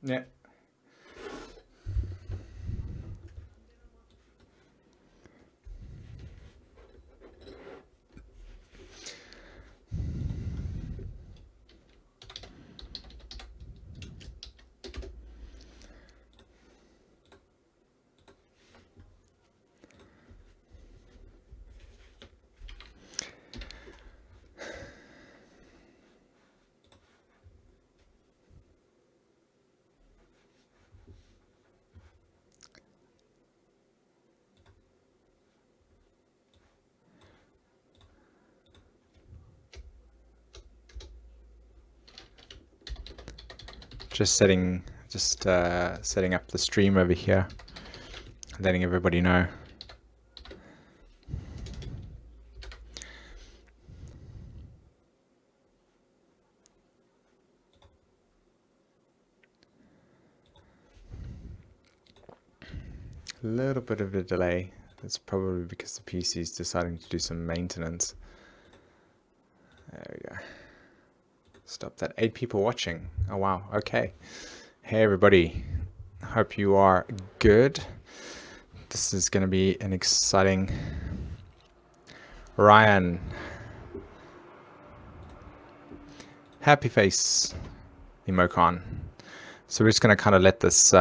Yeah. Just setting up the stream over here, letting everybody know. A little bit of a delay. That's probably because the PC is deciding to do some maintenance. There we go. Stop that. 8 people watching. Oh wow. Okay. Hey everybody. Hope you are good. This is going to be an exciting. Ryan. Happy face emoticon. So we're just going to kind of let this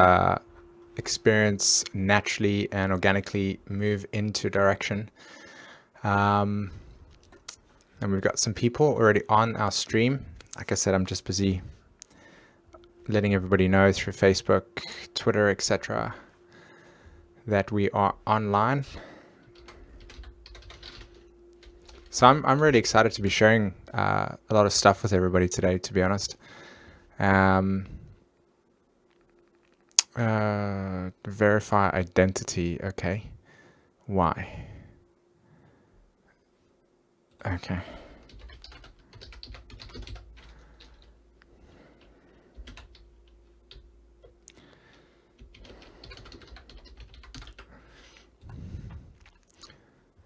experience naturally and organically move into direction. And we've got some people already on our stream. Like I said, I'm just busy letting everybody know through Facebook, Twitter, etc. that we are online. So I'm really excited to be sharing a lot of stuff with everybody today, to be honest. Verify identity. Okay. Why? Okay.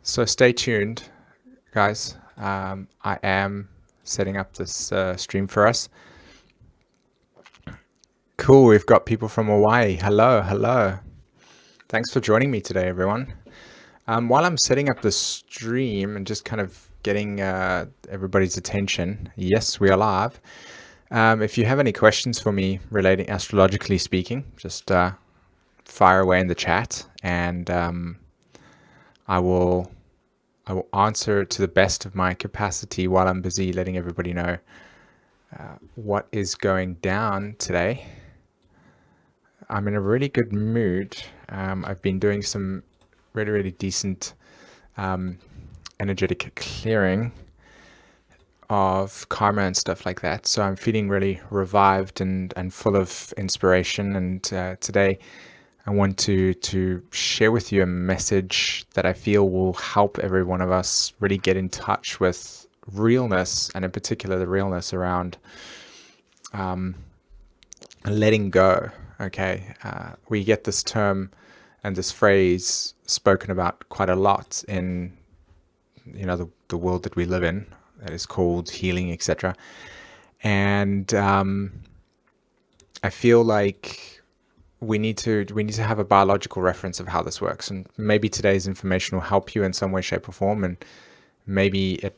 So stay tuned, guys. I am setting up this stream for us. Cool, we've got people from Hawaii. Hello, hello. Thanks for joining me today, everyone. While I'm setting up the stream and just kind of getting everybody's attention, yes, we are live. If you have any questions for me relating astrologically speaking, just fire away in the chat, and I will answer to the best of my capacity while I'm busy letting everybody know what is going down today. I'm in a really good mood. I've been doing some really, really decent energetic clearing of karma and stuff like that. So I'm feeling really revived and full of inspiration. And today I want to share with you a message that I feel will help every one of us really get in touch with realness, and in particular the realness around letting go. Okay, we get this term and this phrase spoken about quite a lot in the world that we live in, that is called healing, etc. And I feel like we need to have a biological reference of how this works, and maybe today's information will help you in some way, shape, or form, and maybe it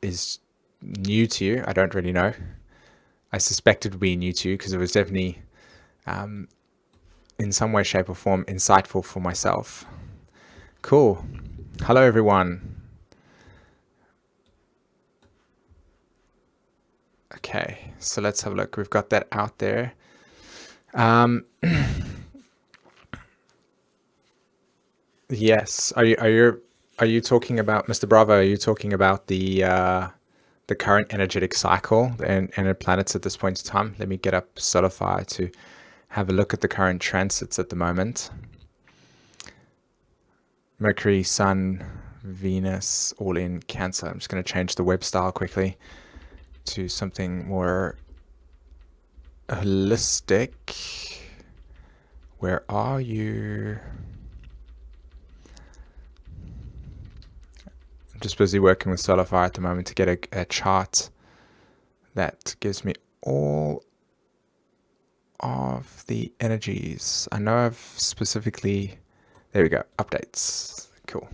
is new to you. I don't really know. I suspect it would be new to you because it was definitely in some way, shape, or form insightful for myself. Cool. Hello, everyone. Okay, so let's have a look. We've got that out there. Yes. Are you talking about, Mr. Bravo? Are you talking about the current energetic cycle and the planets at this point in time? Let me get up Solify to have a look at the current transits at the moment. Mercury, Sun, Venus, all in Cancer. I'm just going to change the web style quickly to something more holistic. Where are you? I'm just busy working with Solify at the moment to get a chart that gives me all of the energies. I know I've specifically, there we go, updates. Cool.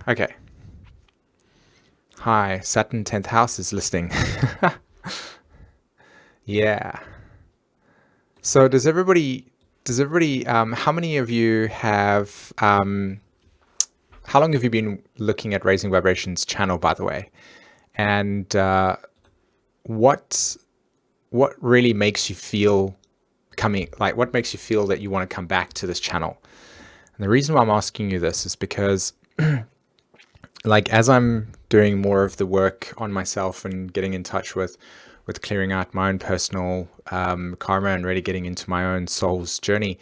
Okay. Hi, Saturn 10th house is listening. Yeah. So how many of you have, how long have you been looking at Raising Vibrations channel, by the way? And what really makes you feel what makes you feel that you want to come back to this channel? And the reason why I'm asking you this is because as I'm doing more of the work on myself and getting in touch with clearing out my own personal karma and really getting into my own soul's journey,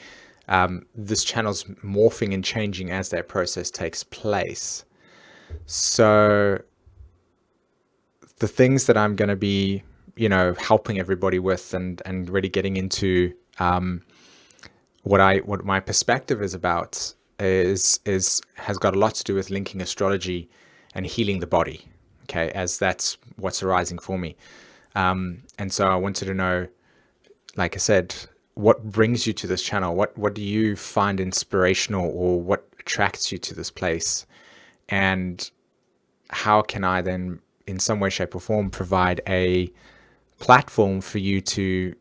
this channel's morphing and changing as that process takes place. So the things that I'm going to be, helping everybody with and really getting into what my perspective is about has got a lot to do with linking astrology and healing the body. Okay, as that's what's arising for me. And so I wanted to know, like I said, what brings you to this channel? What do you find inspirational, or what attracts you to this place? And how can I then, in some way, shape, or form, provide a platform for you to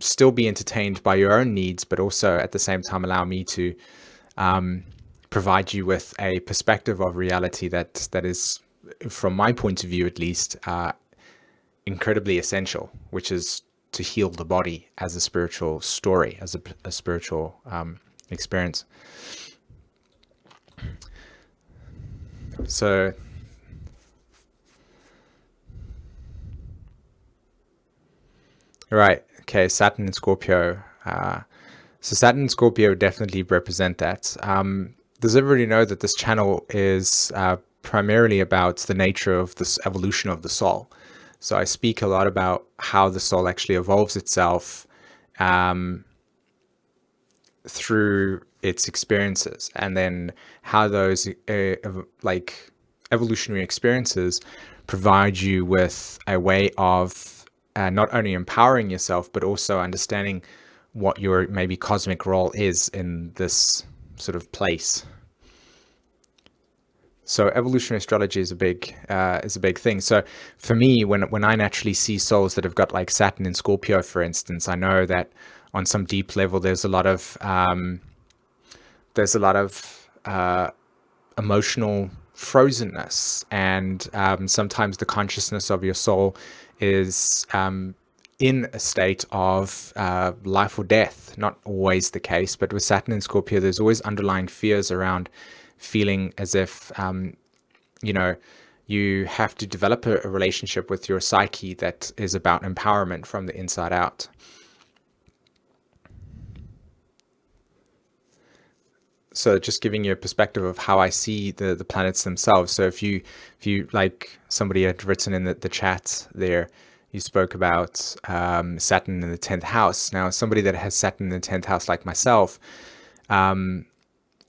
still be entertained by your own needs, but also at the same time allow me to provide you with a perspective of reality that is, from my point of view at least, incredibly essential, which is to heal the body as a spiritual story, as a spiritual experience. So right, okay, Saturn and Scorpio. So Saturn and Scorpio definitely represent that. Does everybody know that this channel is primarily about the nature of this evolution of the soul? So I speak a lot about how the soul actually evolves itself through its experiences, and then how those evolutionary experiences provide you with a way of not only empowering yourself, but also understanding what your maybe cosmic role is in this sort of place. So evolutionary astrology is a big thing. So for me, when I naturally see souls that have got like Saturn in Scorpio, for instance, I know that on some deep level there's a lot of emotional frozenness, and sometimes the consciousness of your soul is in a state of life or death. Not always the case, but with Saturn in Scorpio, there's always underlying fears around feeling as if you have to develop a relationship with your psyche that is about empowerment from the inside out. So just giving you a perspective of how I see the planets themselves. So if you like, somebody had written in the chat there, you spoke about Saturn in the 10th house. Now, somebody that has Saturn in the 10th house like myself,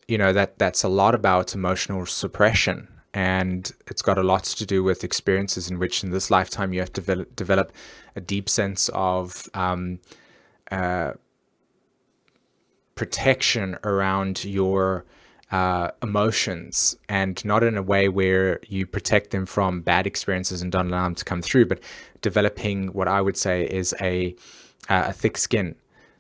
that's a lot about emotional suppression, and it's got a lot to do with experiences in which in this lifetime you have to develop a deep sense of protection around your emotions, and not in a way where you protect them from bad experiences and don't allow them to come through, but developing what I would say is a thick skin,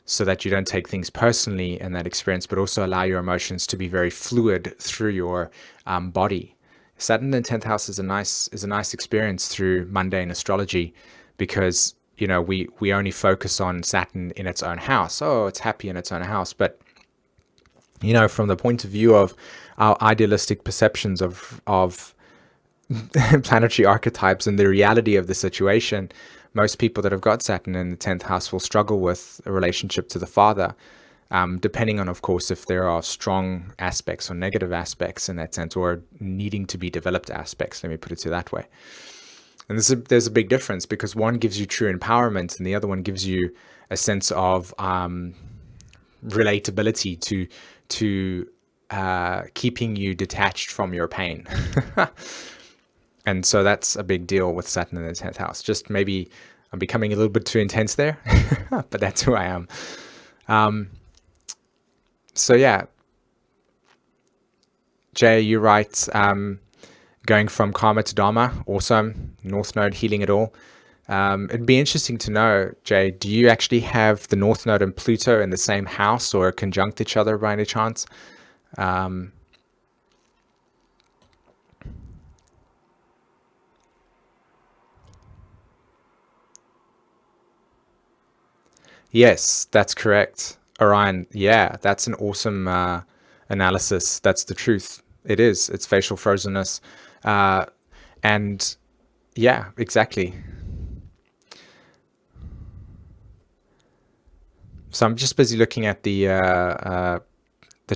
so that you don't take things personally in that experience, but also allow your emotions to be very fluid through your body. Saturn in the 10th house is a nice experience through mundane astrology, because we only focus on Saturn in its own house. Oh, it's happy in its own house. But from the point of view of our idealistic perceptions of planetary archetypes and the reality of the situation, most people that have got Saturn in the 10th house will struggle with a relationship to the father, depending on, of course, if there are strong aspects or negative aspects in that sense, or needing to be developed aspects. Let me put it to that way. And there's a big difference, because one gives you true empowerment and the other one gives you a sense of relatability to keeping you detached from your pain. And so that's a big deal with Saturn in the 10th house. Just maybe I'm becoming a little bit too intense there, but that's who I am. So yeah, Jay, you write, going from karma to dharma, awesome. North node healing it all. It'd be interesting to know, Jay, do you actually have the North Node and Pluto in the same house or conjunct each other by any chance? Yes, that's correct. Orion, yeah, that's an awesome analysis. That's the truth. It is. It's facial frozenness. Uh, and yeah, exactly. So I'm just busy looking at the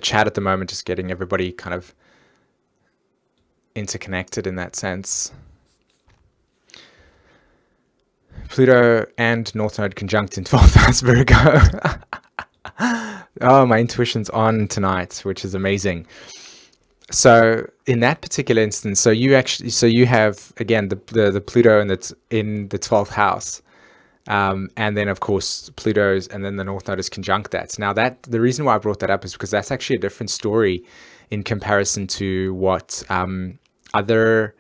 chat at the moment, just getting everybody kind of interconnected in that sense. Pluto and North Node conjunct in 12th house Virgo. Oh, my intuition's on tonight, which is amazing. So in that particular instance, so you have again the Pluto and that's in the 12th house. And then of course Pluto's and then the North Node is conjunct that. Now that the reason why I brought that up is because that's actually a different story in comparison to what other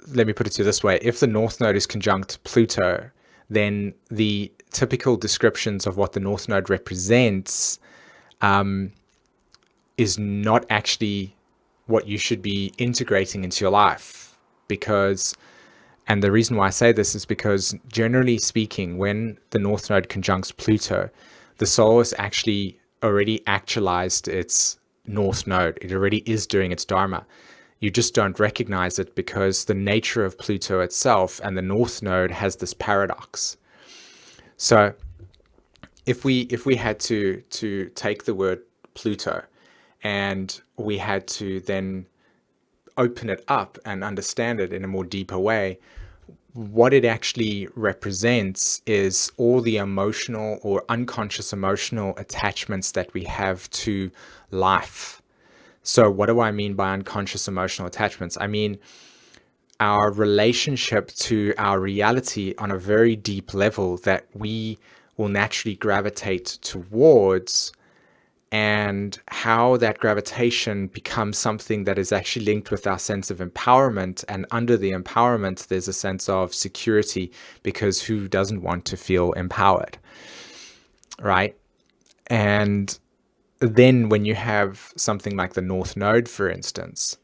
let me put it to you this way. If the North Node is conjunct Pluto, then the typical descriptions of what the North Node represents is not actually what you should be integrating into your life. Because, and the reason why I say this is because generally speaking, when the North Node conjuncts Pluto, the soul has actually already actualized its North Node. It already is doing its Dharma. You just don't recognize it because the nature of Pluto itself and the North Node has this paradox. So if we had to take the word Pluto and we had to then open it up and understand it in a more deeper way, what it actually represents is all the emotional or unconscious emotional attachments that we have to life. So what do I mean by unconscious emotional attachments? I mean our relationship to our reality on a very deep level that we will naturally gravitate towards, and how that gravitation becomes something that is actually linked with our sense of empowerment. And under the empowerment, there's a sense of security, because who doesn't want to feel empowered, right? And then when you have something like the North Node, for instance,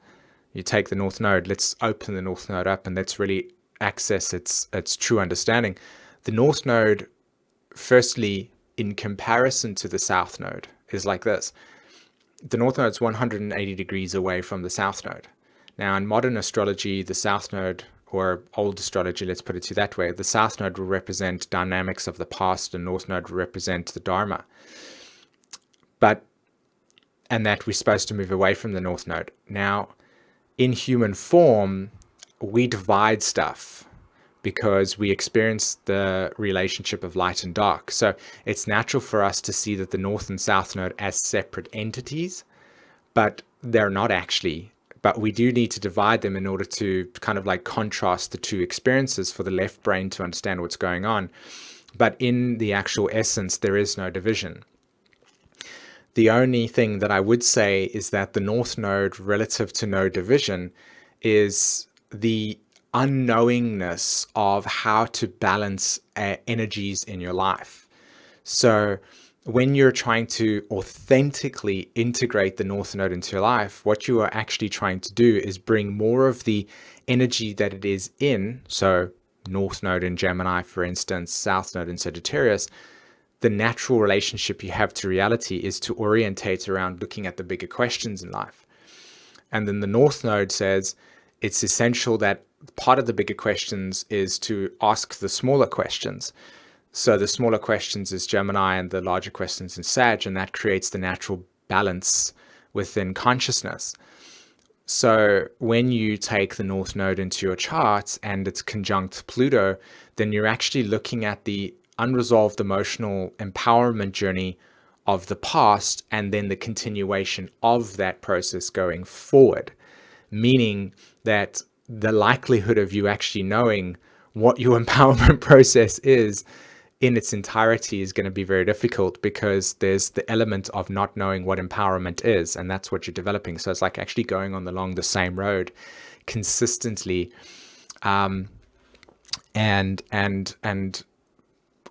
you take the North Node, let's open the North Node up and let's really access its true understanding. The North Node, firstly, in comparison to the South Node, is like this. The North Node is 180 degrees away from the South Node. Now, in modern astrology, the South Node, or old astrology, let's put it to you that way, the South Node will represent dynamics of the past, and North Node will represent the Dharma. And that we're supposed to move away from the North Node. Now, in human form, we divide stuff because we experience the relationship of light and dark. So it's natural for us to see that the North and South Node as separate entities, but they're not actually. But we do need to divide them in order to kind of like contrast the two experiences for the left brain to understand what's going on. But in the actual essence, there is no division. The only thing that I would say is that the North Node, relative to no division, is the unknowingness of how to balance energies in your life. So when you're trying to authentically integrate the North Node into your life, what you are actually trying to do is bring more of the energy that it is in. So North Node in Gemini, for instance, South Node in Sagittarius. The natural relationship you have to reality is to orientate around looking at the bigger questions in life. And then the North Node says it's essential that part of the bigger questions is to ask the smaller questions. So the smaller questions is Gemini and the larger questions in Sag, and that creates the natural balance within consciousness. So when you take the North Node into your chart and it's conjunct Pluto, then you're actually looking at the unresolved emotional empowerment journey of the past, and then the continuation of that process going forward. meaning that the likelihood of you actually knowing what your empowerment process is in its entirety is going to be very difficult, because there's the element of not knowing what empowerment is, and that's what you're developing. So it's like actually going along the same road consistently, and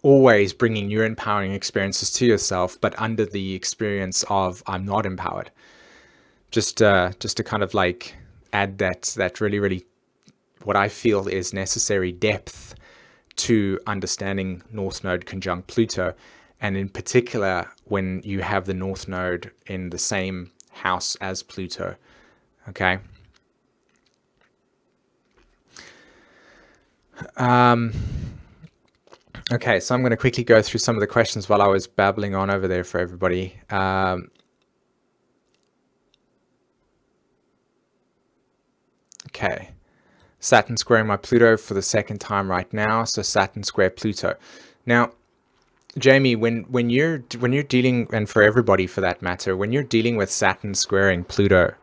always bringing new empowering experiences to yourself, but under the experience of I'm not empowered. Just to kind of like add that really what I feel is necessary depth to understanding North Node conjunct Pluto, and in particular when you have the North Node in the same house as Pluto. Okay. Okay, so I'm going to quickly go through some of the questions while I was babbling on over there for everybody. Okay. Saturn squaring my Pluto for the second time right now. So Saturn square Pluto. Now, Jamie, when you're dealing, and for everybody for that matter, when you're dealing with Saturn squaring Pluto,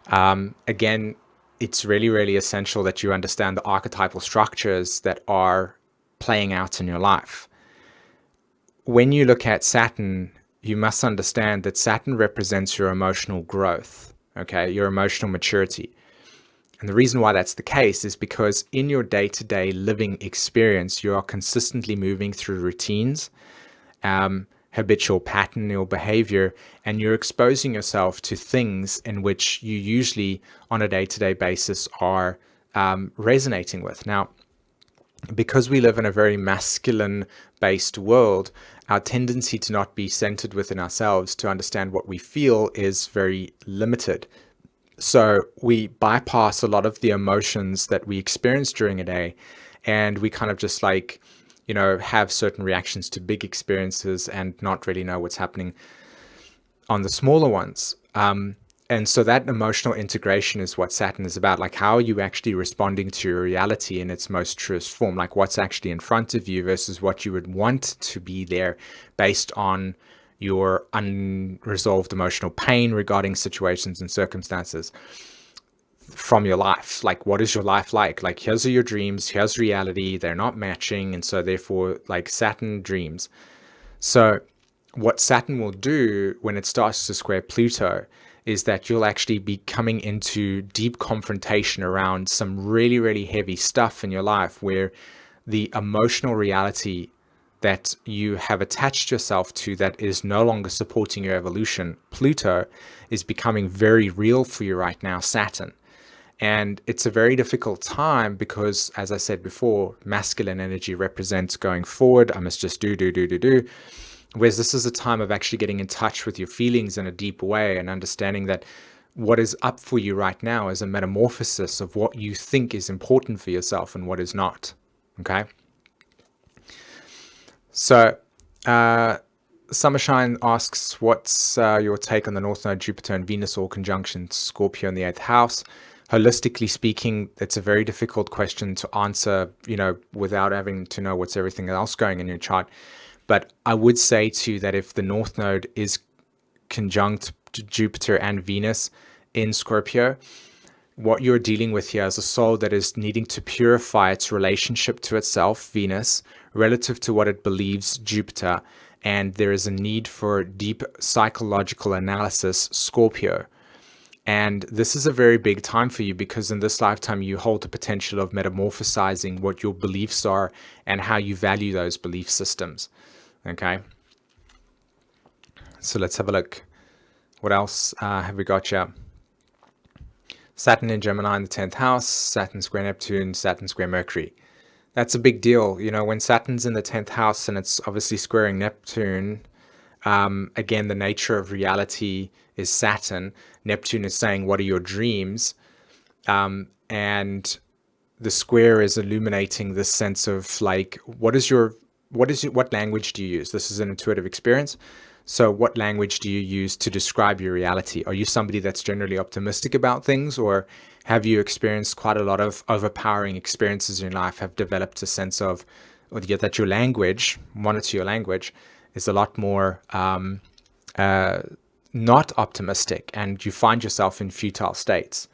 again, it's really essential that you understand the archetypal structures that are playing out in your life. When you look at Saturn, you must understand that Saturn represents your emotional growth, okay, your emotional maturity. And the reason why that's the case is because in your day-to-day living experience, you are consistently moving through routines, habitual pattern or behavior, and you're exposing yourself to things in which you usually on a day-to-day basis are resonating with. Now, because we live in a very masculine-based world, our tendency to not be centered within ourselves, to understand what we feel, is very limited. So we bypass a lot of the emotions that we experience during a day, and we kind of just like, have certain reactions to big experiences and not really know what's happening on the smaller ones. And so that emotional integration is what Saturn is about. Like, how are you actually responding to your reality in its most truest form? Like, what's actually in front of you versus what you would want to be there based on your unresolved emotional pain regarding situations and circumstances from your life. Like, what is your life like? Like, here's your dreams, here's reality, they're not matching, and so therefore, like, Saturn dreams. So what Saturn will do when it starts to square Pluto is that you'll actually be coming into deep confrontation around some really heavy stuff in your life, where the emotional reality that you have attached yourself to that is no longer supporting your evolution, Pluto, is becoming very real for you right now, Saturn. And it's a very difficult time because, as I said before, masculine energy represents going forward. I must just do. Whereas this is a time of actually getting in touch with your feelings in a deep way and understanding that what is up for you right now is a metamorphosis of what you think is important for yourself and what is not. Okay? So, Summershine asks, what's your take on the North Node, Jupiter and Venus all conjunction Scorpio in the 8th house? Holistically speaking, it's a very difficult question to answer, without having to know what's everything else going in your chart. But I would say to you that if the North Node is conjunct Jupiter and Venus in Scorpio, what you're dealing with here is a soul that is needing to purify its relationship to itself, Venus, relative to what it believes, Jupiter. And there is a need for deep psychological analysis, Scorpio. And this is a very big time for you, because in this lifetime, you hold the potential of metamorphosizing what your beliefs are and how you value those belief systems. Okay. So let's have a look. What else have we got here? Saturn in Gemini in the 10th house, Saturn square Neptune, Saturn square Mercury. That's a big deal. When Saturn's in the 10th house and it's obviously squaring Neptune, again, the nature of reality is Saturn. Neptune is saying, what are your dreams? And the square is illuminating this sense of like, what language do you use? This is an intuitive experience. So what language do you use to describe your reality? Are you somebody that's generally optimistic about things, or have you experienced quite a lot of overpowering experiences in your life, have developed a sense of that your language, monitor your language, is a lot more not optimistic, and you find yourself in futile states?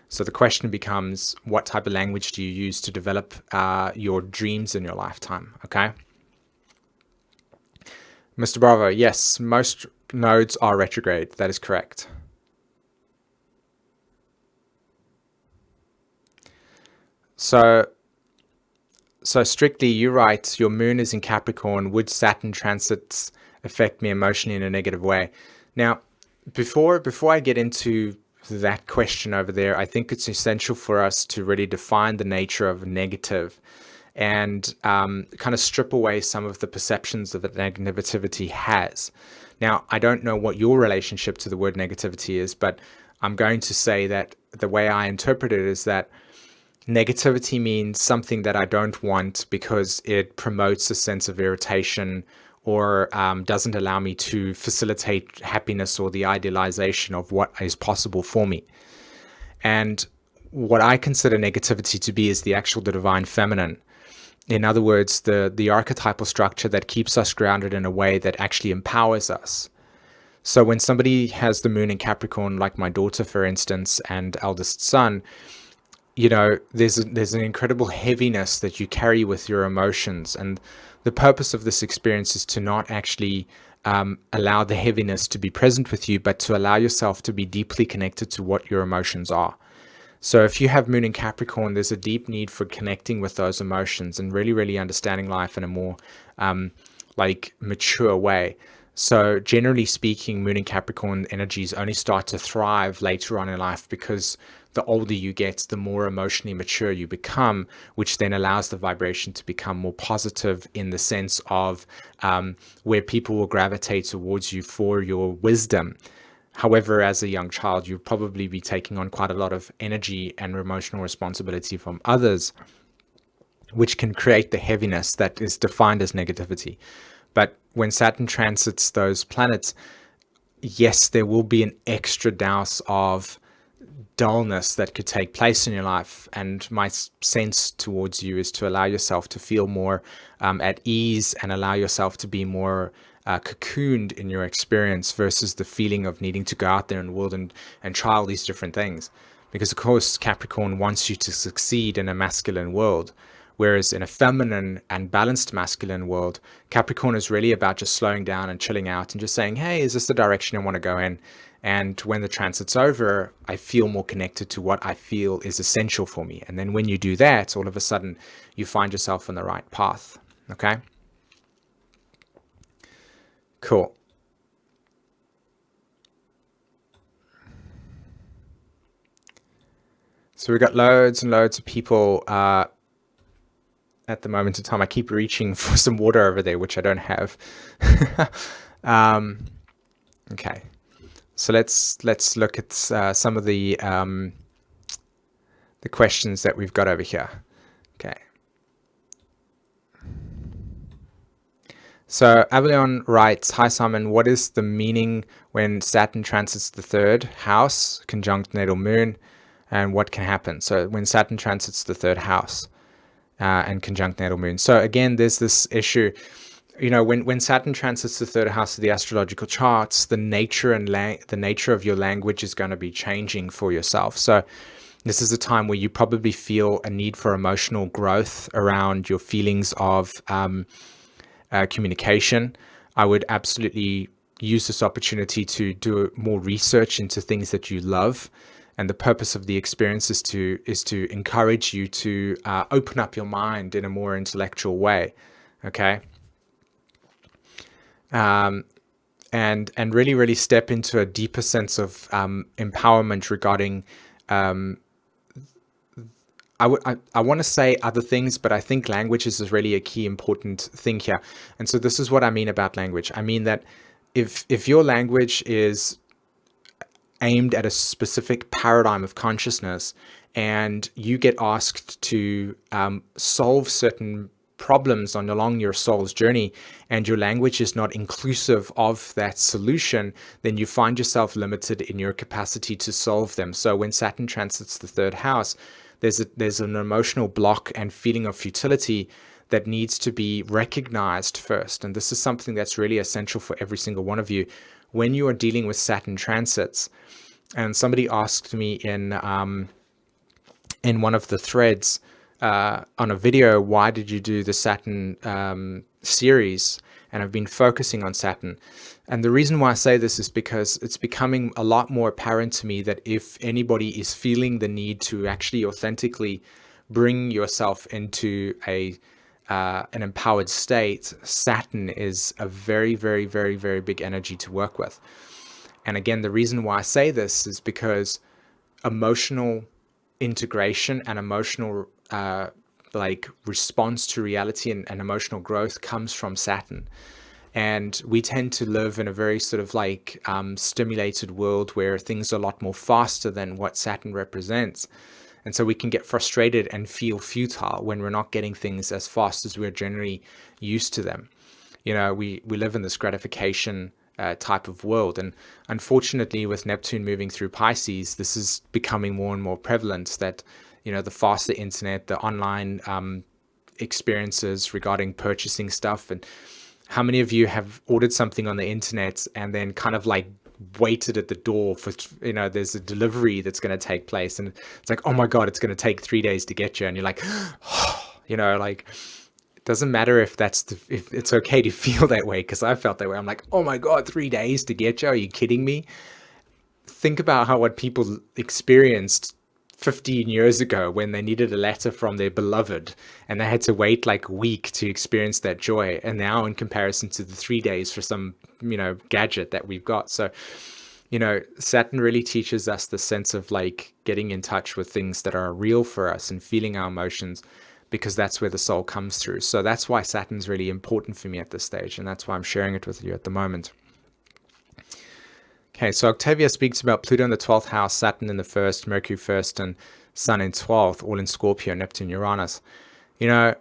So the question becomes, what type of language do you use to develop your dreams in your lifetime? Okay. Mr. Bravo, yes, most nodes are retrograde. That is correct. So strictly, you write, your moon is in Capricorn. Would Saturn transits affect me emotionally in a negative way? Now, before I get into that question over there, I think it's essential for us to really define the nature of negative and kind of strip away some of the perceptions that negativity has. Now, I don't know what your relationship to the word negativity is, but I'm going to say that the way I interpret it is that negativity means something that I don't want because it promotes a sense of irritation or doesn't allow me to facilitate happiness or the idealization of what is possible for me. And what I consider negativity to be is the divine feminine. In other words, the archetypal structure that keeps us grounded in a way that actually empowers us. So when somebody has the moon in Capricorn, like my daughter, for instance, and eldest son, there's an incredible heaviness that you carry with your emotions. And the purpose of this experience is to not actually allow the heaviness to be present with you, but to allow yourself to be deeply connected to what your emotions are. So if you have moon in Capricorn, there's a deep need for connecting with those emotions and really, really understanding life in a more mature way. So generally speaking, moon in Capricorn energies only start to thrive later on in life because the older you get, the more emotionally mature you become, which then allows the vibration to become more positive in the sense of where people will gravitate towards you for your wisdom. However, as a young child, you'll probably be taking on quite a lot of energy and emotional responsibility from others, which can create the heaviness that is defined as negativity. But when Saturn transits those planets, yes, there will be an extra dose of dullness that could take place in your life. And my sense towards you is to allow yourself to feel more at ease and allow yourself to be more cocooned in your experience versus the feeling of needing to go out there in the world and try all these different things. Because, of course, Capricorn wants you to succeed in a masculine world. Whereas in a feminine and balanced masculine world, Capricorn is really about just slowing down and chilling out and just saying, hey, is this the direction I want to go in? And when the transit's over, I feel more connected to what I feel is essential for me. And then when you do that, all of a sudden, you find yourself on the right path. Okay? Cool. So we've got loads and loads of people at the moment in time. I keep reaching for some water over there, which I don't have. Okay. So let's look at some of the questions that we've got over here. Okay. So Avilion writes, hi Simon, what is the meaning when Saturn transits the third house, conjunct natal moon, and what can happen? So when Saturn transits the third house and conjunct natal moon. So again, there's this issue, when Saturn transits the third house of the astrological charts, the nature of your language is going to be changing for yourself. So this is a time where you probably feel a need for emotional growth around your feelings of communication. I would absolutely use this opportunity to do more research into things that you love. And the purpose of the experience is to encourage you to open up your mind in a more intellectual way. Okay. And really, really step into a deeper sense of empowerment regarding I want to say other things, but I think language is really a key important thing here. And so this is what I mean about language. I mean that if your language is aimed at a specific paradigm of consciousness and you get asked to solve certain problems along your soul's journey and your language is not inclusive of that solution, then you find yourself limited in your capacity to solve them. So when Saturn transits the third house, there's an emotional block and feeling of futility that needs to be recognized first. And this is something that's really essential for every single one of you when you are dealing with Saturn transits. And somebody asked me in in one of the threads on a video, why did you do the Saturn series? And I've been focusing on Saturn. And the reason why I say this is because it's becoming a lot more apparent to me that if anybody is feeling the need to actually authentically bring yourself into an empowered state, Saturn is a very, very, very, very big energy to work with. And again, the reason why I say this is because emotional integration and emotional like response to reality and emotional growth comes from Saturn. And we tend to live in a very sort of like stimulated world where things are a lot more faster than what Saturn represents. And so we can get frustrated and feel futile when we're not getting things as fast as we're generally used to them. You know, we live in this gratification type of world. And unfortunately, with Neptune moving through Pisces, this is becoming more and more prevalent that, you know, the faster internet, the online experiences regarding purchasing stuff. And how many of you have ordered something on the internet and then kind of like waited at the door for, you know, there's a delivery that's going to take place and it's like, oh my God, it's going to take 3 days to get you. And you're like, you know, like, it doesn't matter if if it's okay to feel that way, because I felt that way. I'm like, oh my God, 3 days to get you. Are you kidding me? Think about what people experienced 15 years ago when they needed a letter from their beloved and they had to wait like a week to experience that joy. And now in comparison to the 3 days for some, you know, gadget that we've got. So, you know, Saturn really teaches us the sense of like getting in touch with things that are real for us and feeling our emotions, because that's where the soul comes through. So that's why Saturn's really important for me at this stage. And that's why I'm sharing it with you at the moment. Okay, so Octavia speaks about Pluto in the 12th house, Saturn in the 1st, Mercury 1st, and Sun in 12th, all in Scorpio, Neptune, Uranus. You know,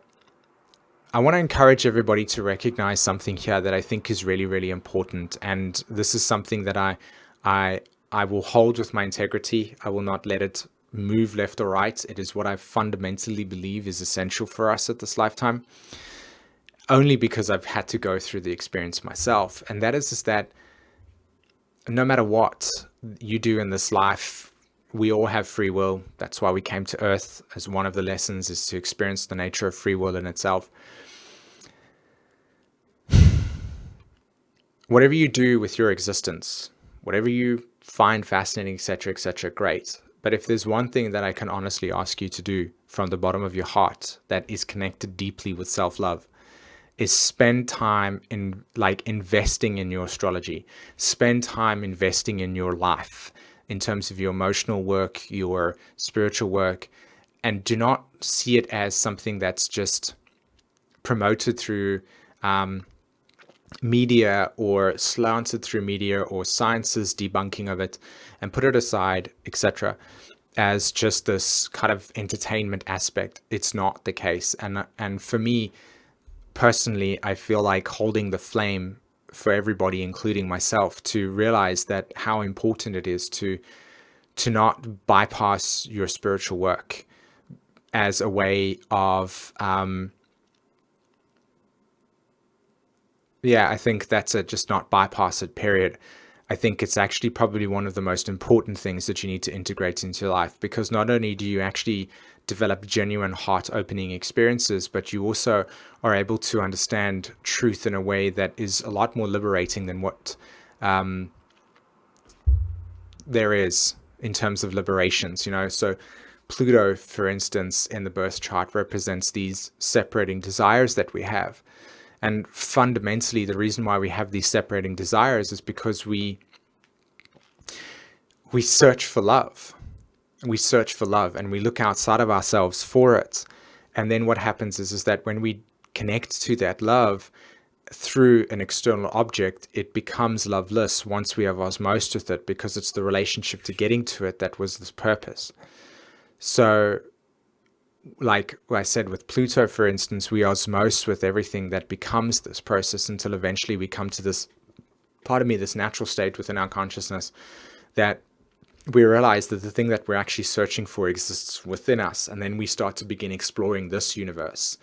I want to encourage everybody to recognize something here that I think is really, really important. And this is something that I will hold with my integrity. I will not let it move left or right. It is what I fundamentally believe is essential for us at this lifetime, only because I've had to go through the experience myself. And that is just that no matter what you do in this life, we all have free will. That's why we came to Earth, as one of the lessons is to experience the nature of free will in itself. Whatever you do with your existence, whatever you find fascinating, etc., great. But if there's one thing that I can honestly ask you to do from the bottom of your heart that is connected deeply with self-love, is spend time in like investing in your astrology, spend time investing in your life in terms of your emotional work, your spiritual work, and do not see it as something that's just promoted through media or slanted through media or science's debunking of it, and put it aside, etc., as just this kind of entertainment aspect. It's not the case. And for me, personally, I feel like holding the flame for everybody, including myself, to realize that how important it is to not bypass your spiritual work as a way of, I think that's just not bypass it, period. I think it's actually probably one of the most important things that you need to integrate into your life, because not only do you actually develop genuine heart-opening experiences, but you also are able to understand truth in a way that is a lot more liberating than what there is in terms of liberations, you know. So Pluto, for instance, in the birth chart represents these separating desires that we have. And fundamentally, the reason why we have these separating desires is because we search for love. We search for love and we look outside of ourselves for it. And then what happens is that when we connect to that love through an external object, it becomes loveless once we have osmosed with it, because it's the relationship to getting to it that was this purpose. So like I said, with Pluto, for instance, we osmose with everything that becomes this process until eventually we come to this, this natural state within our consciousness that we realize that the thing that we're actually searching for exists within us. And then we start to begin exploring this universe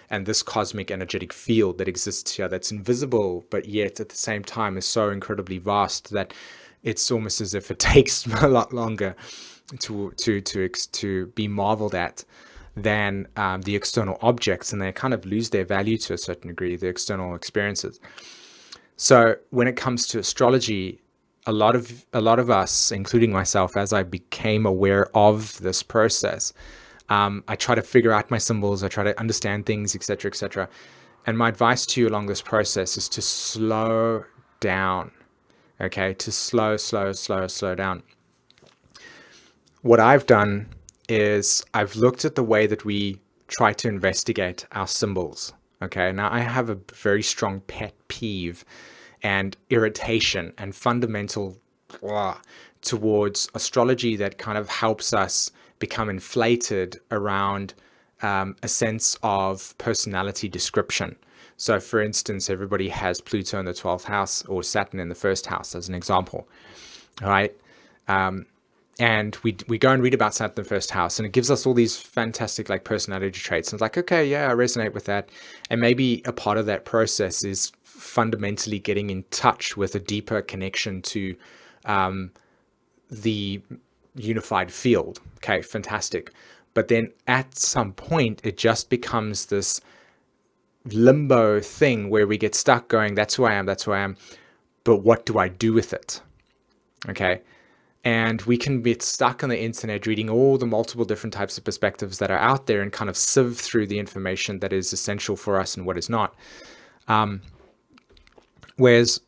and this cosmic energetic field that exists here, that's invisible, but yet at the same time is so incredibly vast that it's almost as if it takes a lot longer to be marveled at than the external objects, and they kind of lose their value to a certain degree, the external experiences. So when it comes to astrology, a lot of us, including myself, as I became aware of this process, I try to figure out my symbols, I try to understand things, etc., etc. And my advice to you along this process is to slow down, okay? To slow down. What I've done is I've looked at the way that we try to investigate our symbols, okay? Now, I have a very strong pet peeve and irritation and fundamental towards astrology that kind of helps us become inflated around a sense of personality description. So for instance, everybody has Pluto in the 12th house or Saturn in the first house as an example, all right? And we go and read about Saturn in the first house, and it gives us all these fantastic like personality traits. And it's like, okay, yeah, I resonate with that. And maybe a part of that process is fundamentally getting in touch with a deeper connection to the unified field. Okay, fantastic. But then at some point, it just becomes this limbo thing where we get stuck going, that's who I am, that's who I am. But what do I do with it? Okay. And we can get stuck on the internet reading all the multiple different types of perspectives that are out there and kind of sieve through the information that is essential for us and what is not. Whereas,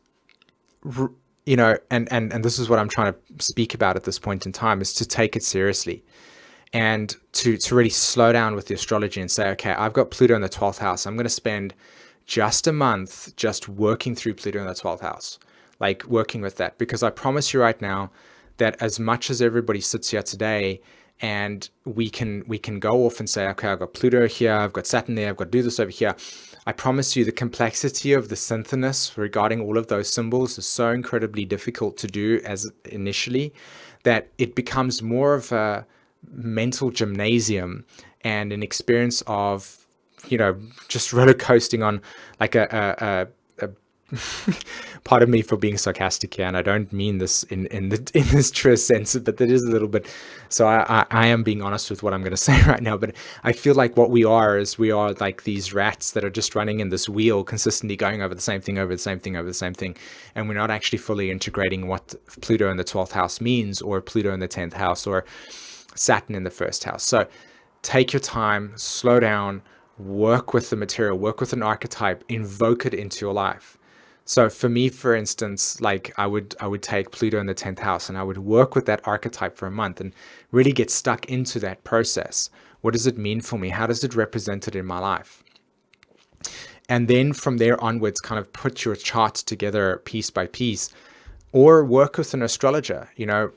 you know, and this is what I'm trying to speak about at this point in time, is to take it seriously and to really slow down with the astrology and say, okay, I've got Pluto in the 12th house. I'm going to spend just a month just working through Pluto in the 12th house, like working with that, because I promise you right now, that as much as everybody sits here today and we can go off and say, okay, I've got Pluto here, I've got Saturn there, I've got to do this over here. I promise you the complexity of the synthesis regarding all of those symbols is so incredibly difficult to do as initially that it becomes more of a mental gymnasium and an experience of, you know, just roller coasting on like a pardon me for being sarcastic here, and I don't mean this in this true sense, but that is a little bit. So I am being honest with what I'm going to say right now. But I feel like what we are is we are like these rats that are just running in this wheel, consistently going over the same thing, over the same thing, over the same thing, and we're not actually fully integrating what Pluto in the 12th house means, or Pluto in the 10th house, or Saturn in the first house. So take your time, slow down, work with the material, work with an archetype, invoke it into your life. So for me, for instance, like I would take Pluto in the 10th house and I would work with that archetype for a month and really get stuck into that process. What does it mean for me? How does it represent it in my life? And then from there onwards, kind of put your chart together piece by piece, or work with an astrologer. You know,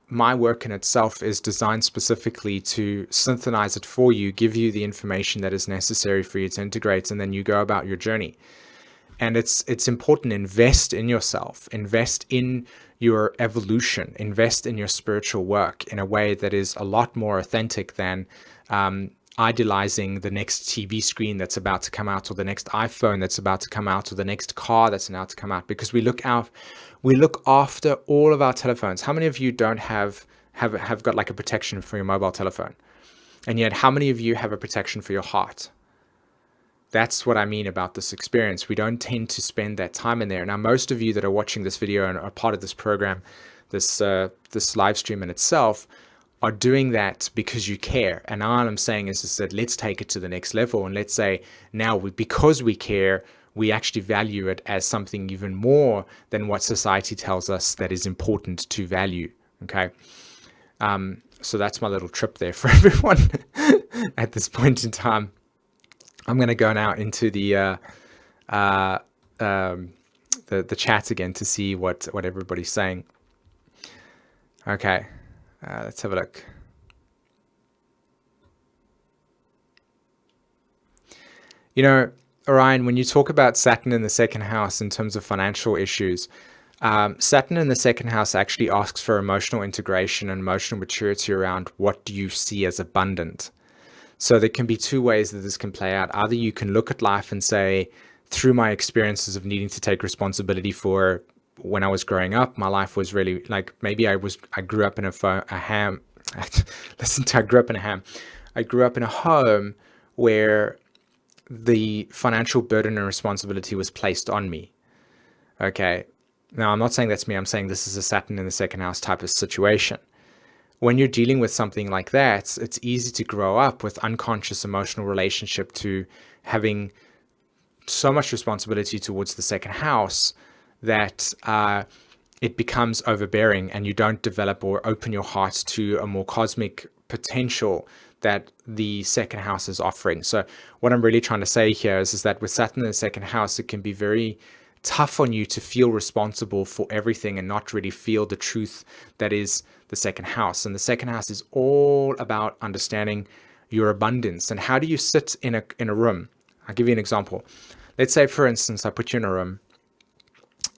my work in itself is designed specifically to synthesize it for you, give you the information that is necessary for you to integrate, and then you go about your journey. And it's important, invest in yourself, invest in your evolution, invest in your spiritual work in a way that is a lot more authentic than idealizing the next TV screen that's about to come out, or the next iPhone that's about to come out, or the next car that's about to come out, because we look after all of our telephones. How many of you don't have got like a protection for your mobile telephone? And yet how many of you have a protection for your heart? That's what I mean about this experience. We don't tend to spend that time in there. Now, most of you that are watching this video and are part of this program, this live stream in itself, are doing that because you care. And all I'm saying is that let's take it to the next level. And let's say now, because we care, we actually value it as something even more than what society tells us that is important to value. Okay. So that's my little trip there for everyone at this point in time. I'm going to go now into the chat again to see what everybody's saying. Okay, let's have a look. You know, Orion, when you talk about Saturn in the second house in terms of financial issues, Saturn in the second house actually asks for emotional integration and emotional maturity around what do you see as abundant. So there can be two ways that this can play out. Either you can look at life and say, through my experiences of needing to take responsibility for when I was growing up, my life was really like, maybe I grew up in I grew up in a ham. I grew up in a home where the financial burden and responsibility was placed on me. Okay. Now, I'm not saying that's me. I'm saying this is a Saturn in the second house type of situation. When you're dealing with something like that, it's easy to grow up with unconscious emotional relationship to having so much responsibility towards the second house that it becomes overbearing, and you don't develop or open your heart to a more cosmic potential that the second house is offering. So what I'm really trying to say here is that with Saturn in the second house, it can be very tough on you to feel responsible for everything and not really feel the truth that is the second house. And the second house is all about understanding your abundance. And how do you sit in a room? I'll give you an example. Let's say, for instance, I put you in a room,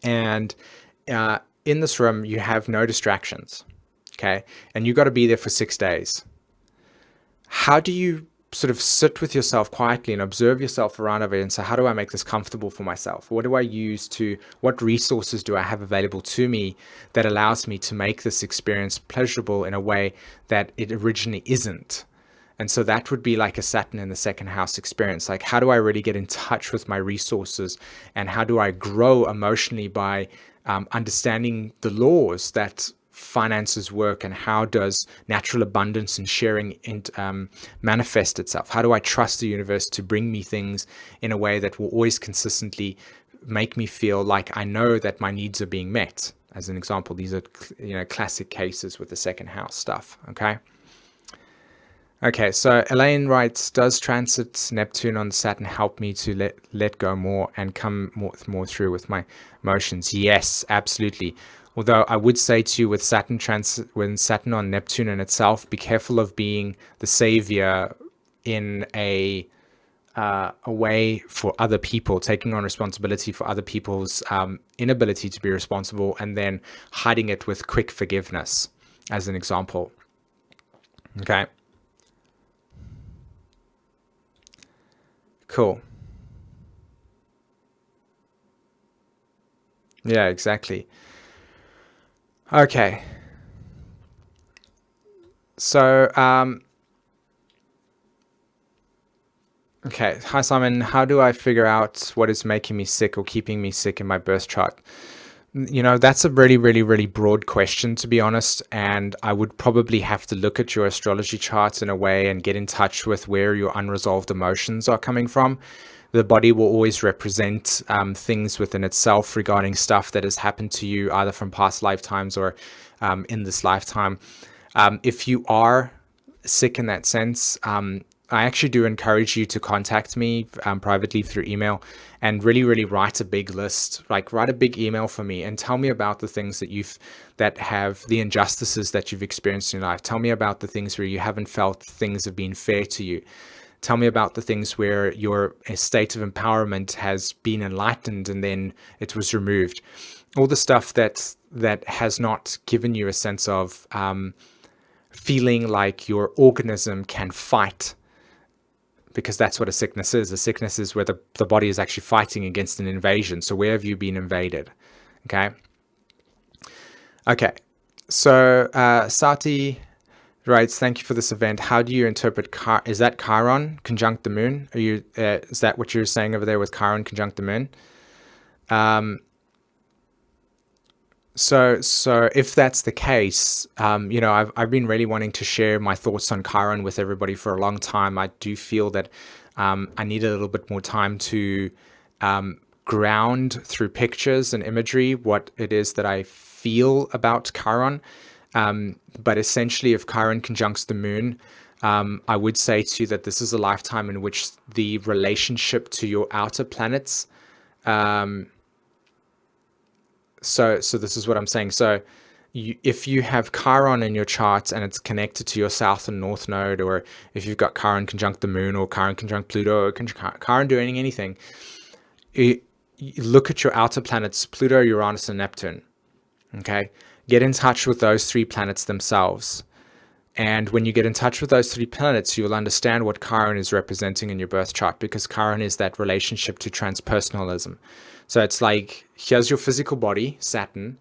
and in this room you have no distractions, okay? And you got to be there for 6 days. How do you sort of sit with yourself quietly and observe yourself around of it and say, how do I make this comfortable for myself? What do I use what resources do I have available to me that allows me to make this experience pleasurable in a way that it originally isn't? And so that would be like a Saturn in the second house experience. Like, how do I really get in touch with my resources, and how do I grow emotionally by understanding the laws that finances work, and how does natural abundance and sharing manifest itself? How do I trust the universe to bring me things in a way that will always consistently make me feel like I know that my needs are being met? As an example, these are classic cases with the second house stuff. Okay, so Elaine writes, does transit Neptune on Saturn help me to let go more and come more through with my emotions? Yes, absolutely. Although I would say to you, with Saturn when Saturn on Neptune in itself, be careful of being the savior in a way for other people, taking on responsibility for other people's inability to be responsible, and then hiding it with quick forgiveness, as an example. Okay. Cool. Yeah, exactly. Okay. So, okay. Hi, Simon. How do I figure out what is making me sick or keeping me sick in my birth chart? That's a really, really, really broad question, to be honest. And I would probably have to look at your astrology charts in a way and get in touch with where your unresolved emotions are coming from. The body will always represent things within itself regarding stuff that has happened to you, either from past lifetimes or in this lifetime. If you are sick in that sense, I actually do encourage you to contact me privately through email, and really, really write a big list, like write a big email for me and tell me about the things that have the injustices that you've experienced in your life. Tell me about the things where you haven't felt things have been fair to you. Tell me about the things where your state of empowerment has been enlightened and then it was removed. All the stuff that has not given you a sense of feeling like your organism can fight, because that's what a sickness is. A sickness is where the body is actually fighting against an invasion. So where have you been invaded? Okay. So Sati writes, thank you for this event. How do you interpret is that Chiron conjunct the moon? Is that what you're saying over there with Chiron conjunct the moon? So if that's the case, I've been really wanting to share my thoughts on Chiron with everybody for a long time. I do feel that I need a little bit more time to ground through pictures and imagery what it is that I feel about Chiron. But essentially, if Chiron conjuncts the moon, I would say to you that this is a lifetime in which the relationship to your outer planets. So this is what I'm saying. So if you have Chiron in your chart and it's connected to your south and north node, or if you've got Chiron conjunct the moon, or Chiron conjunct Pluto, or Chiron doing anything, you look at your outer planets, Pluto, Uranus, and Neptune. Okay, get in touch with those three planets themselves. And when you get in touch with those three planets, you'll understand what Chiron is representing in your birth chart, because Chiron is that relationship to transpersonalism. So it's like, here's your physical body, Saturn.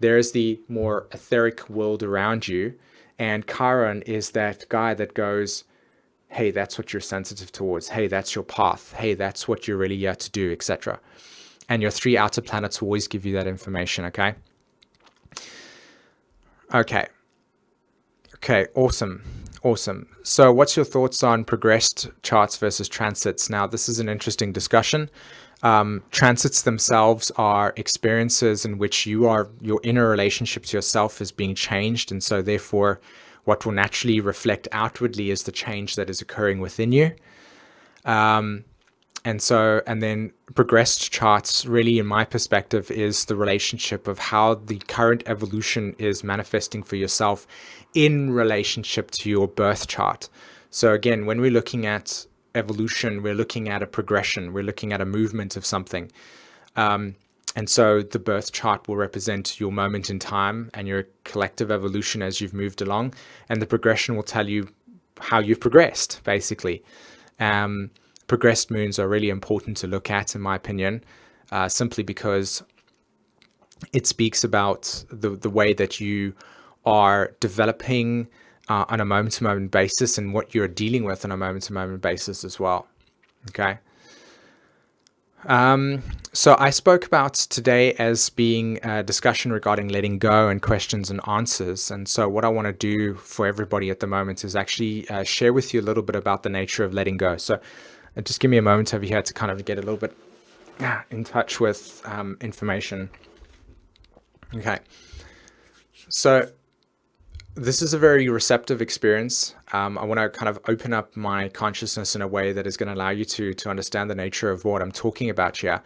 There's the more etheric world around you. And Chiron is that guy that goes, hey, that's what you're sensitive towards. Hey, that's your path. Hey, that's what you're really here to do, etc. And your 3 outer planets will always give you that information, okay? Okay, awesome. So what's your thoughts on progressed charts versus transits? Now, this is an interesting discussion. Transits themselves are experiences in which your inner relationship to yourself is being changed. And so therefore, what will naturally reflect outwardly is the change that is occurring within you. And then progressed charts, really, in my perspective, is the relationship of how the current evolution is manifesting for yourself in relationship to your birth chart. So again, when we're looking at evolution, we're looking at a progression, we're looking at a movement of something. And so the birth chart will represent your moment in time and your collective evolution as you've moved along. And the progression will tell you how you've progressed, basically. Progressed moons are really important to look at, in my opinion, simply because it speaks about the way that you are developing on a moment-to-moment basis and what you're dealing with on a moment-to-moment basis as well. Okay. So I spoke about today as being a discussion regarding letting go and questions and answers. And so what I want to do for everybody at the moment is actually share with you a little bit about the nature of letting go. So just give me a moment over here to kind of get a little bit in touch with information. Okay. So this is a very receptive experience. I want to kind of open up my consciousness in a way that is going to allow you to understand the nature of what I'm talking about here.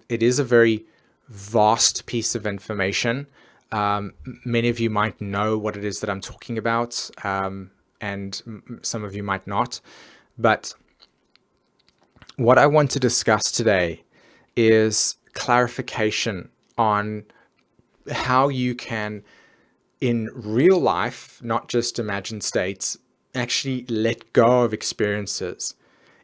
It is a very vast piece of information. Many of you might know what it is that I'm talking about, and some of you might not. But what I want to discuss today is clarification on how you can, in real life, not just imagined states, actually let go of experiences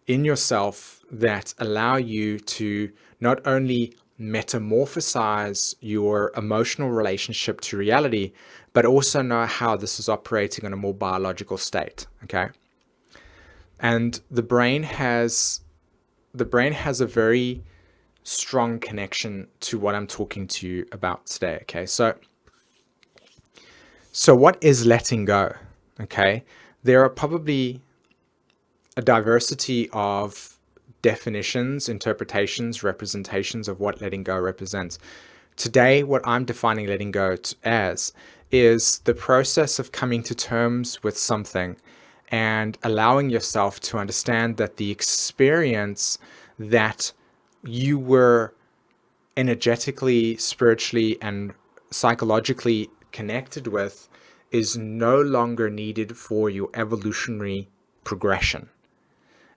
in yourself that allow you to not only metamorphosize your emotional relationship to reality, but also know how this is operating on a more biological state, okay? And the brain has a very strong connection to what I'm talking to you about today, okay? So what is letting go? Okay, there are probably a diversity of definitions, interpretations, representations of what letting go represents. Today, what I'm defining letting go as is the process of coming to terms with something and allowing yourself to understand that the experience that you were energetically, spiritually, and psychologically connected with is no longer needed for your evolutionary progression.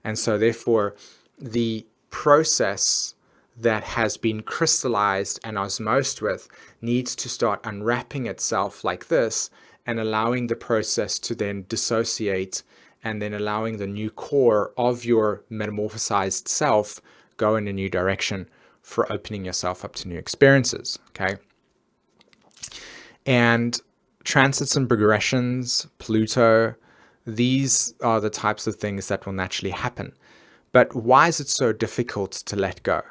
And so therefore, the process that has been crystallized and osmosed with needs to start unwrapping itself like this and allowing the process to then dissociate, and then allowing the new core of your metamorphosized self go in a new direction for opening yourself up to new experiences, okay? And transits and progressions, Pluto, these are the types of things that will naturally happen. But why is it so difficult to let go?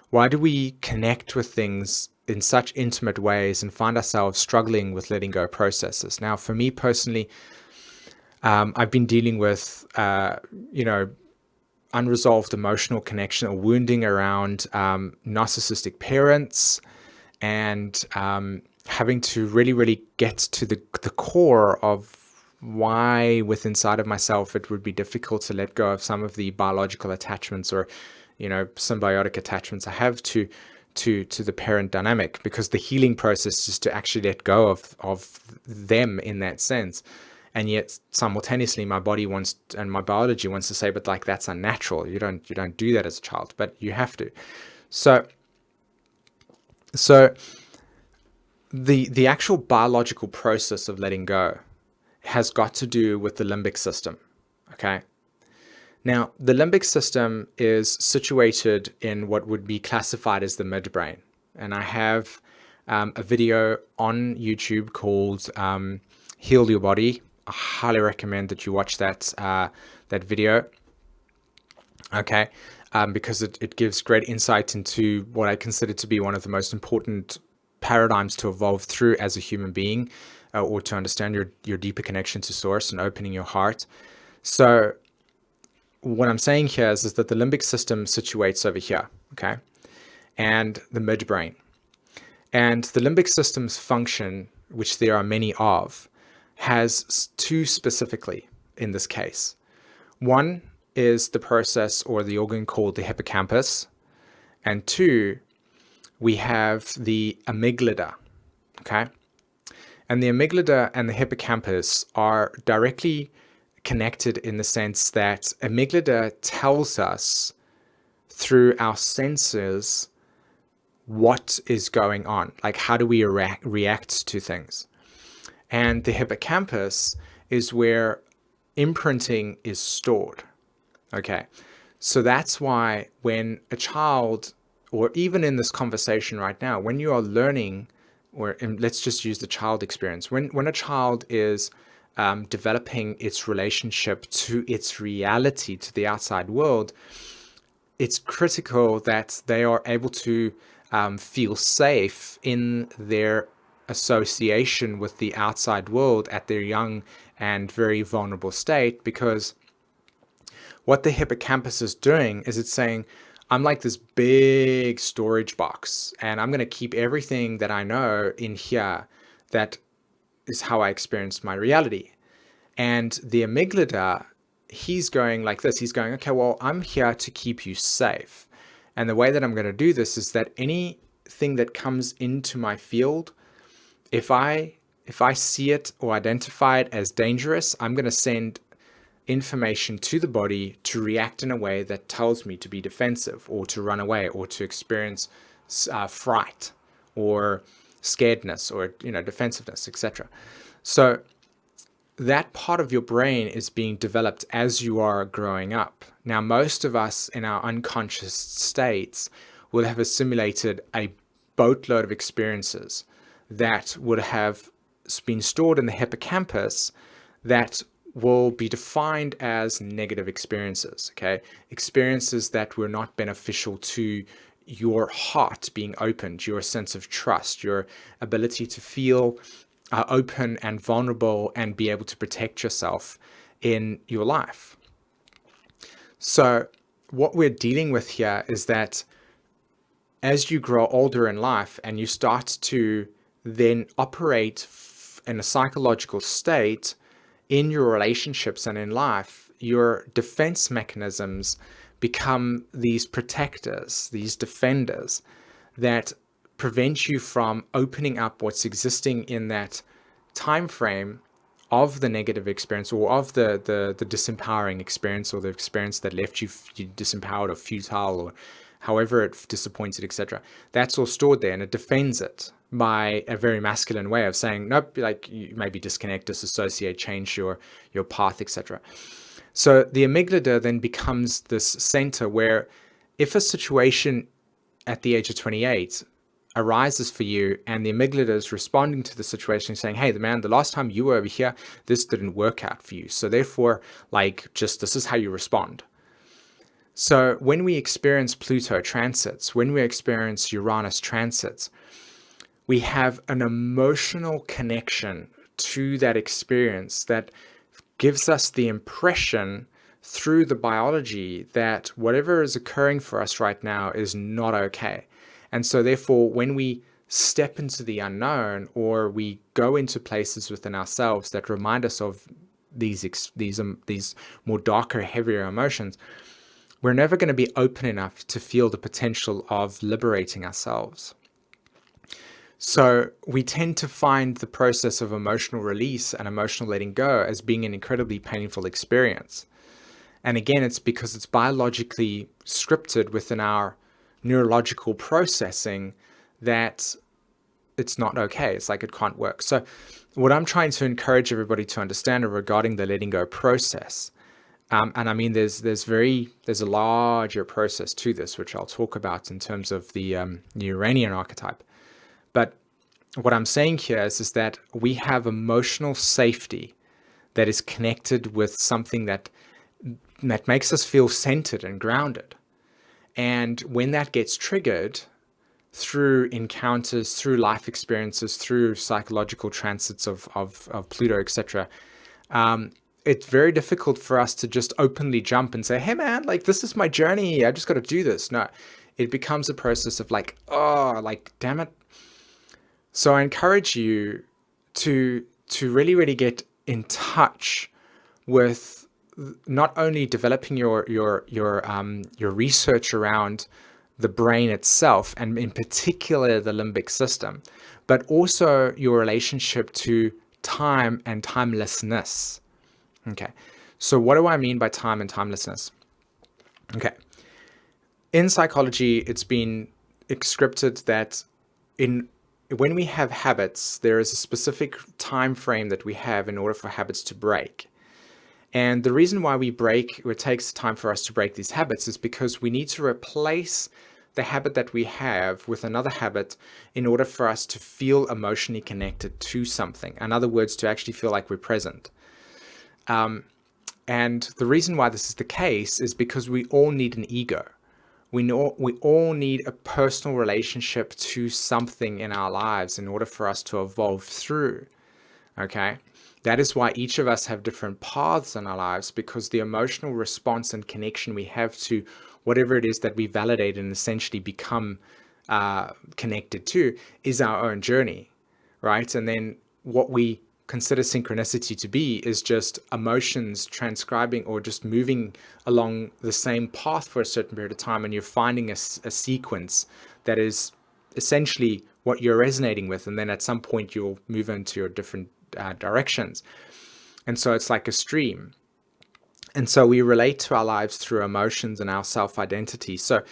Why do we connect with things in such intimate ways and find ourselves struggling with letting go processes? Now, for me personally, I've been dealing with, unresolved emotional connection or wounding around narcissistic parents, and having to really get to the core of why within inside of myself it would be difficult to let go of some of the biological attachments or symbiotic attachments I have to the parent dynamic, because the healing process is to actually let go of them in that sense. And yet simultaneously my body wants, and my biology wants to say, but like, that's unnatural. You don't do that as a child, but you have to. So the actual biological process of letting go has got to do with the limbic system, okay? Now, the limbic system is situated in what would be classified as the midbrain. And I have a video on YouTube called Heal Your Body. I highly recommend that you watch that video. Okay, because it gives great insight into what I consider to be one of the most important paradigms to evolve through as a human being, or to understand your deeper connection to source and opening your heart. So what I'm saying here is that the limbic system situates over here, okay, and the midbrain. And the limbic system's function, which there are many of, has two specifically in this case. One is the process or the organ called the hippocampus. And two, we have the amygdala, okay? And the amygdala and the hippocampus are directly connected in the sense that amygdala tells us through our senses what is going on, like how do we react to things. And the hippocampus is where imprinting is stored. Okay, so that's why when a child, or even in this conversation right now, when you are learning, or let's just use the child experience, when a child is developing its relationship to its reality, to the outside world, it's critical that they are able to feel safe in their association with the outside world at their young and very vulnerable state, because what the hippocampus is doing is it's saying, I'm like this big storage box, and I'm going to keep everything that I know in here. That is how I experienced my reality. And the amygdala, he's going like this. He's going, okay, well, I'm here to keep you safe. And the way that I'm going to do this is that anything that comes into my field, if I see it or identify it as dangerous, I'm going to send information to the body to react in a way that tells me to be defensive, or to run away, or to experience fright or scaredness, or defensiveness, etc. So that part of your brain is being developed as you are growing up. Now, most of us in our unconscious states will have assimilated a boatload of experiences that would have been stored in the hippocampus that will be defined as negative experiences, okay? Experiences that were not beneficial to your heart being opened, your sense of trust, your ability to feel open and vulnerable and be able to protect yourself in your life. So what we're dealing with here is that as you grow older in life and you start to then operate in a psychological state in your relationships and in life, your defense mechanisms become these protectors, these defenders that prevent you from opening up what's existing in that time frame of the negative experience, or of the disempowering experience, or the experience that left you disempowered or futile, or however it disappointed, etc. That's all stored there, and it defends it by a very masculine way of saying, nope, like you maybe disconnect, disassociate, change your path, etc. So the amygdala then becomes this center where if a situation at the age of 28 arises for you, and the amygdala is responding to the situation saying, hey, the last time you were over here, this didn't work out for you. So therefore, this is how you respond. So when we experience Pluto transits, when we experience Uranus transits, we have an emotional connection to that experience that gives us the impression through the biology that whatever is occurring for us right now is not okay. And so therefore, when we step into the unknown, or we go into places within ourselves that remind us of these more darker, heavier emotions, we're never going to be open enough to feel the potential of liberating ourselves. So we tend to find the process of emotional release and emotional letting go as being an incredibly painful experience. And again, it's because it's biologically scripted within our neurological processing that it's not okay. It's like it can't work. So what I'm trying to encourage everybody to understand regarding the letting go process, and I mean, there's a larger process to this, which I'll talk about in terms of the Uranian archetype. But what I'm saying here is that we have emotional safety that is connected with something that makes us feel centered and grounded. And when that gets triggered through encounters, through life experiences, through psychological transits of Pluto, etc., it's very difficult for us to just openly jump and say, hey man, like this is my journey, I just got to do this. No, it becomes a process of like, oh, like damn it. So I encourage you to really get in touch with not only developing your research around the brain itself, and in particular the limbic system, but also your relationship to time and timelessness. Okay, so what do I mean by time and timelessness? Okay, in psychology, it's been scripted that when we have habits, there is a specific time frame that we have in order for habits to break. And the reason why it takes time for us to break these habits is because we need to replace the habit that we have with another habit in order for us to feel emotionally connected to something. In other words, to actually feel like we're present. And the reason why this is the case is because we all need an ego. We all need a personal relationship to something in our lives in order for us to evolve through. Okay? That is why each of us have different paths in our lives, because the emotional response and connection we have to whatever it is that we validate and essentially become connected to is our own journey, right? And then what we consider synchronicity to be is just emotions transcribing or just moving along the same path for a certain period of time, and you're finding a sequence that is essentially what you're resonating with, and then at some point you'll move into your different directions. And so it's like a stream. And so we relate to our lives through emotions and our self-identity. So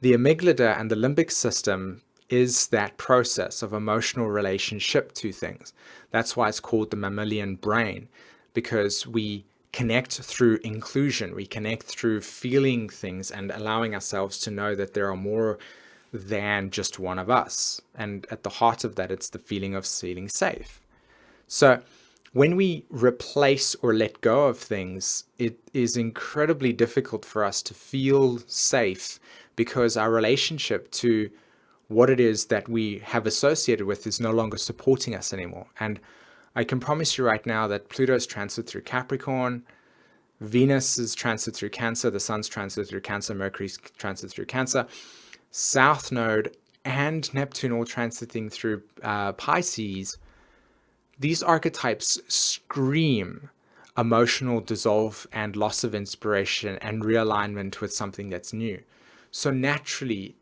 the amygdala and the limbic system is that process of emotional relationship to things. That's why it's called the mammalian brain, because we connect through inclusion. We connect through feeling things and allowing ourselves to know that there are more than just one of us. And at the heart of that, it's the feeling of feeling safe. So when we replace or let go of things, it is incredibly difficult for us to feel safe, because our relationship to what it is that we have associated with is no longer supporting us anymore. And I can promise you right now that Pluto's transit through Capricorn, Venus is transit through Cancer, the Sun's transit through Cancer, Mercury's transit through Cancer, South Node and Neptune all transiting through Pisces. These archetypes scream emotional dissolve and loss of inspiration and realignment with something that's new. So naturally,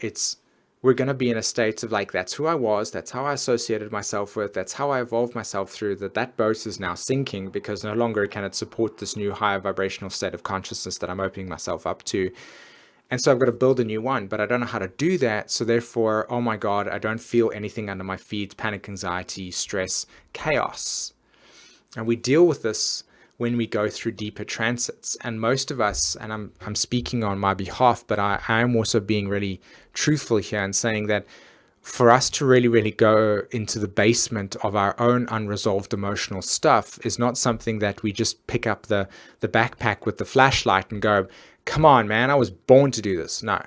we're going to be in a state of like, that's who I was, that's how I associated myself with, that's how I evolved myself through, that boat is now sinking because no longer can it support this new higher vibrational state of consciousness that I'm opening myself up to. And so I've got to build a new one, but I don't know how to do that. So therefore, oh my God, I don't feel anything under my feet, panic, anxiety, stress, chaos. And we deal with this when we go through deeper transits. And most of us, and I'm speaking on my behalf, but I am also being really truthful here and saying that for us to really go into the basement of our own unresolved emotional stuff is not something that we just pick up the backpack with the flashlight and go, come on, man, I was born to do this. No.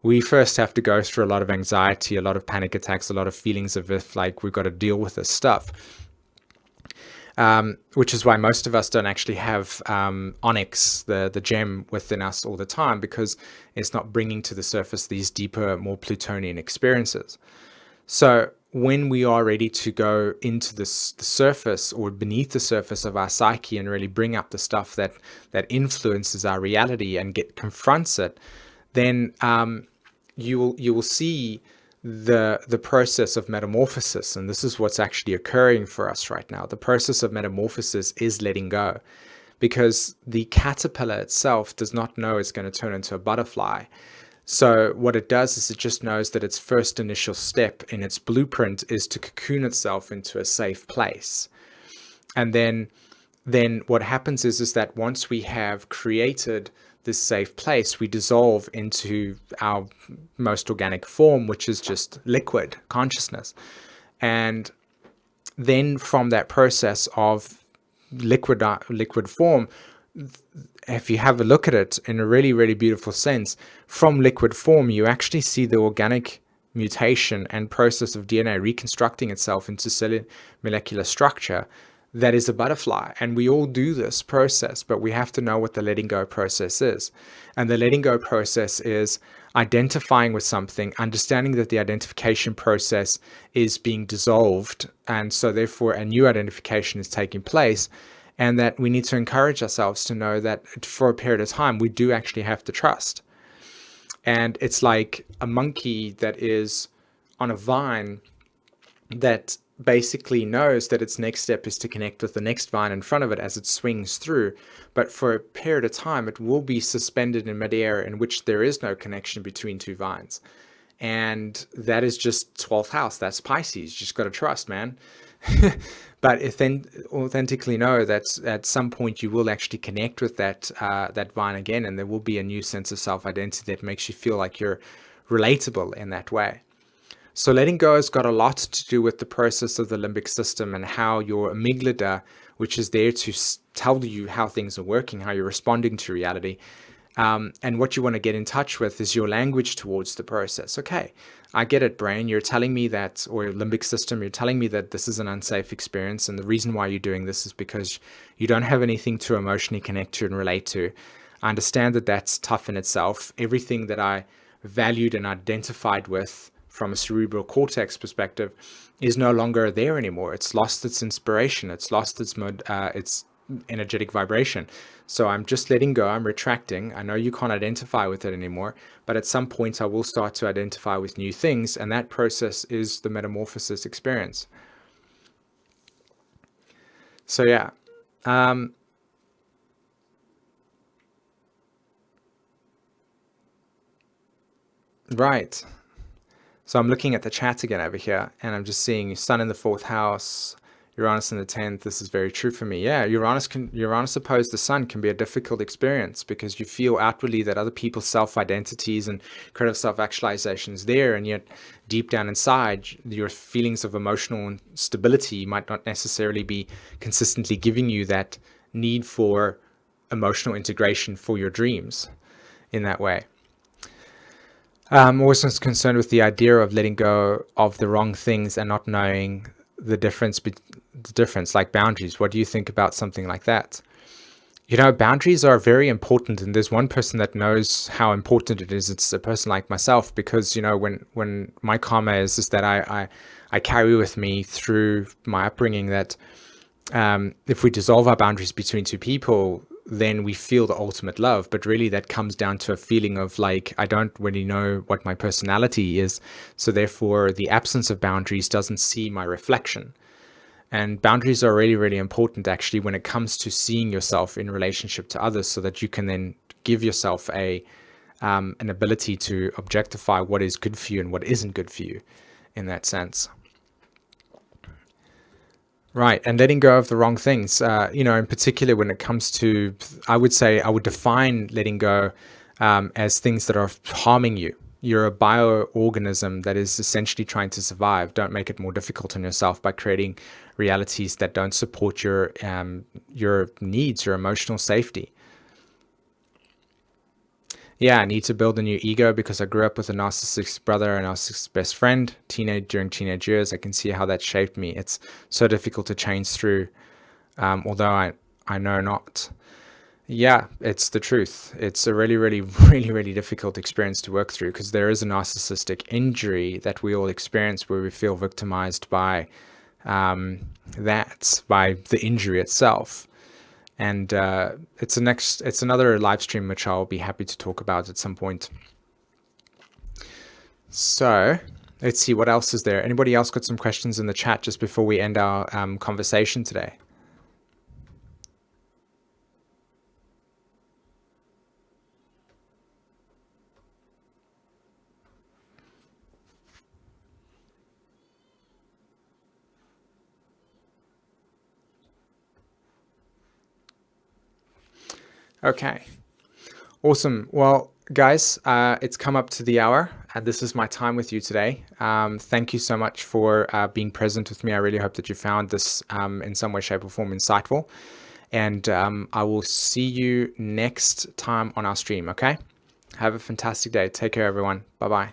We first have to go through a lot of anxiety, a lot of panic attacks, a lot of feelings of if like we've got to deal with this stuff. Which is why most of us don't actually have onyx, the gem within us all the time, because it's not bringing to the surface these deeper, more Plutonian experiences. So when we are ready to go into the surface or beneath the surface of our psyche and really bring up the stuff that influences our reality and confronts it, then you will see the process of metamorphosis. And this is what's actually occurring for us right now. The process of metamorphosis is letting go, because the caterpillar itself does not know it's going to turn into a butterfly. So what it does is it just knows that its first initial step in its blueprint is to cocoon itself into a safe place. And then what happens is that once we have created this safe place, we dissolve into our most organic form, which is just liquid consciousness. And then from that process of liquid form, if you have a look at it in a really, really beautiful sense, from liquid form, you actually see the organic mutation and process of DNA reconstructing itself into cellular molecular structure that is a butterfly. And we all do this process, but we have to know what the letting go process is. And the letting go process is identifying with something, understanding that the identification process is being dissolved, and so therefore a new identification is taking place, and that we need to encourage ourselves to know that for a period of time we do actually have to trust. And it's like a monkey that is on a vine that basically knows that its next step is to connect with the next vine in front of it as it swings through. But for a period of time, it will be suspended in midair in which there is no connection between two vines. And that is just 12th house. That's Pisces. You just got to trust, man. But authentically know that at some point you will actually connect with that vine again, and there will be a new sense of self-identity that makes you feel like you're relatable in that way. So letting go has got a lot to do with the process of the limbic system and how your amygdala, which is there to tell you how things are working, how you're responding to reality, and what you want to get in touch with is your language towards the process. Okay, I get it, brain. You're telling me that, or your limbic system, you're telling me that this is an unsafe experience. And the reason why you're doing this is because you don't have anything to emotionally connect to and relate to. I understand that that's tough in itself. Everything that I valued and identified with from a cerebral cortex perspective is no longer there anymore. It's lost its inspiration. It's lost its energetic vibration. So I'm just letting go. I'm retracting. I know you can't identify with it anymore, but at some point I will start to identify with new things, and that process is the metamorphosis experience. So yeah. Right. So I'm looking at the chat again over here, and I'm just seeing Sun in the 4th house, Uranus in the 10th. This is very true for me. Yeah, Uranus opposed the Sun can be a difficult experience because you feel outwardly that other people's self-identities and creative self-actualization is there, and yet deep down inside, your feelings of emotional stability might not necessarily be consistently giving you that need for emotional integration for your dreams in that way. I'm also concerned with the idea of letting go of the wrong things and not knowing the difference, like boundaries. What do you think about something like that? You know, boundaries are very important, and there's one person that knows how important it is. It's a person like myself, because, you know, when my karma is that I carry with me through my upbringing that if we dissolve our boundaries between two people, then we feel the ultimate love. But really that comes down to a feeling of like, I don't really know what my personality is. So therefore the absence of boundaries doesn't see my reflection. And boundaries are really, really important actually when it comes to seeing yourself in relationship to others, so that you can then give yourself an ability to objectify what is good for you and what isn't good for you in that sense. Right, and letting go of the wrong things, you know, in particular when it comes to, I would say, I would define letting go as things that are harming you. You're a bioorganism that is essentially trying to survive. Don't make it more difficult on yourself by creating realities that don't support your needs, your emotional safety. Yeah, I need to build a new ego because I grew up with a narcissistic brother and a narcissistic best friend during teenage years. I can see how that shaped me. It's so difficult to change through, although I know not. Yeah, it's the truth. It's a really, really, really, really difficult experience to work through, because there is a narcissistic injury that we all experience where we feel victimized by by the injury itself. And it's another live stream which I'll be happy to talk about at some point. So let's see, what else is there? Anybody else got some questions in the chat just before we end our conversation today? Okay, awesome. Well, guys, it's come up to the hour, and this is my time with you today. Thank you so much for being present with me. I really hope that you found this in some way, shape, or form insightful. And I will see you next time on our stream, okay? Have a fantastic day. Take care, everyone. Bye-bye.